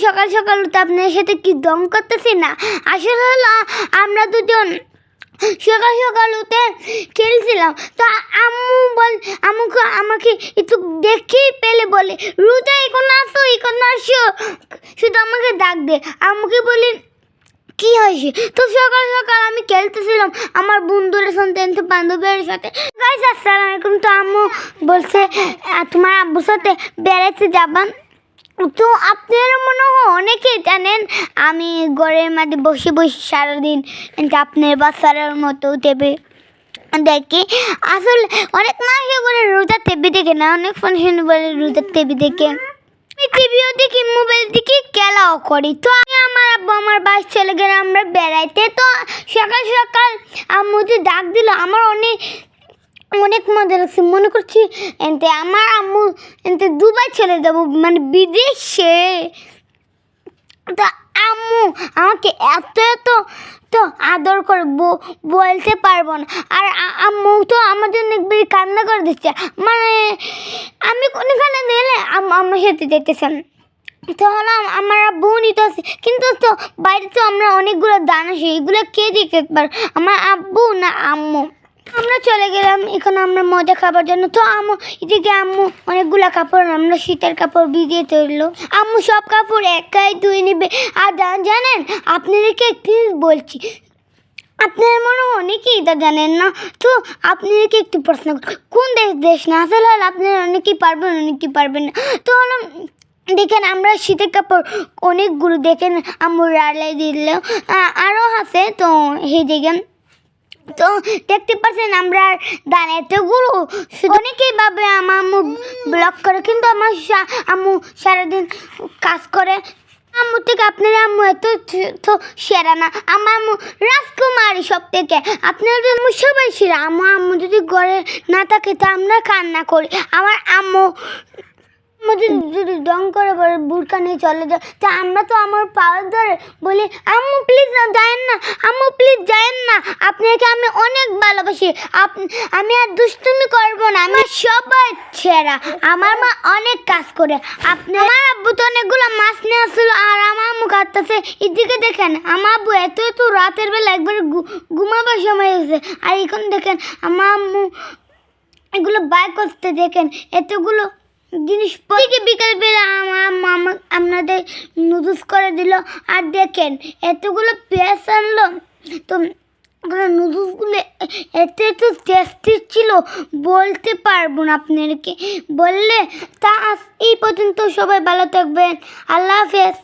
সকাল সকাল তো আপনার সাথে কি দম করতেছি না। আসলে হলো আমরা দুজন সকাল সকাল উঠে খেলছিলাম, তো আম্মু আমাকে একটু দেখেই পেলে বলে, রোজা এখন আসো শুধু আমাকে ডাক দে। আমাকে বলি কি হয়েছে? তো সকাল সকাল আমি খেলতেছিলাম আমার বন্ধুদের সাথে, বান্ধবীর সাথে। গাইস আসসালামু আলাইকুম। তো আম্মু বলছে তোমার আব্বুর সাথে বেড়াতে যাবান। তো আপনারা মনে হয় অনেকেই জানেন আমি ঘরের মধ্যে বসে বসে সারাদিন আপনার বাচ্চার মতো টেপে দেখি। আসলে অনেক মাসে বলে রোজা টেপি দেখে না, অনেক ফাংশন বলে রোজা টেপি দেখে। আমি টিভিও দেখি, মোবাইল দেখি, খেলাও করি। তো আমি আমার আব্বু আমার বাস চলে গেলে আমরা বেড়াইতে। তো সকাল সকাল আম্মু যে ডাক দিল আমার অনেক মজা লাগছে। মনে করছি আমার আম্মু দুবাই চলে যাবো, মানে বিদেশে। তো আম্মু আমাকে এত তো আদর করে বলতে পারবো না। আর আম্মু তো আমার জন্য একবার কান্না করে দিচ্ছে, মানে আমি কোনখানে গেলে আমার সাথে যেতেছেন। তো হলো আমার বোনই তো আছে, কিন্তু তো বাইরে তো আমরা অনেকগুলো দান আসি, এগুলো কে দিতে পার, আমার আব্বু না আম্মু। আমরা চলে গেলাম এখন আমরা মজা খাবার জন্য। তো এদিকে আম্মু অনেকগুলো কাপড়, আমরা শীতের কাপড় ভিজিয়ে তুললো। আম্মু সব কাপড় একাই ধুয়ে নেবে। আর জানেন আপনাদেরকে একটু বলছি, আপনার মনে হয় অনেকেই এটা জানেন না। তো আপনাদেরকে একটু প্রশ্ন কোন দেশ না, আসলে হলো আপনারা অনেকেই পারবেন অনেকেই পারবেন না। তো হলো দেখেন আমরা শীতের কাপড় অনেকগুলো দেখেন আম্মু রালাই দিল, আরও আছে। তো সেই দেখেন, তো দেখতে পাচ্ছেন আমরা দান এতগুলো। অনেকেই ভাবে আমার আম্মু ব্লগ করে, কিন্তু আমার আম্মু সারাদিন কাজ করে। আম্মু থেকে আপনার আম্মু এত তো সেরা না, আমার আম্মু রাজকুমারী সব থেকে। আপনার আম্মু সবাই সেরা। আমার আম্মু যদি ঘরে না থাকে তো আমরা কান্না করি। আমার আম্মু যদি ডং করে বলে বুড়কা নিয়ে চলে যায়, তো আমরা তো আমার পাওয়ার ধরে বলি আম্মু প্লিজ যায়েন না, আম্মু প্লিজ যায়েন না, আপনাকে আমি অনেক ভালোবাসি, আমি আর দুষ্টুমি করবো না, আমার সবাই ছেঁড়া। আমার মা অনেক কাজ করে। আমার আব্বু তো অনেকগুলো মাছ নিয়ে আসছিল, আর আমার আম্মু কাটতেছে। এদিকে দেখেন আমার আব্বু এত রাতের বেলা একবার ঘুমাবার সময় হয়েছে, আর এখন দেখেন আমার আম্মু এগুলো বাই করতে। দেখেন এতগুলো জিনিস বিকালবেলা আমার মামা আপনাদের নুডলস করে দিল। আর দেখেন এতগুলো পেঁয়াজ আনলো। তো নুডলসগুলো এত টেস্টি ছিল বলতে পারবো না আপনাদেরকে, বললে তা এই পর্যন্ত। সবাই ভালো থাকবেন, আল্লাহ হাফেজ।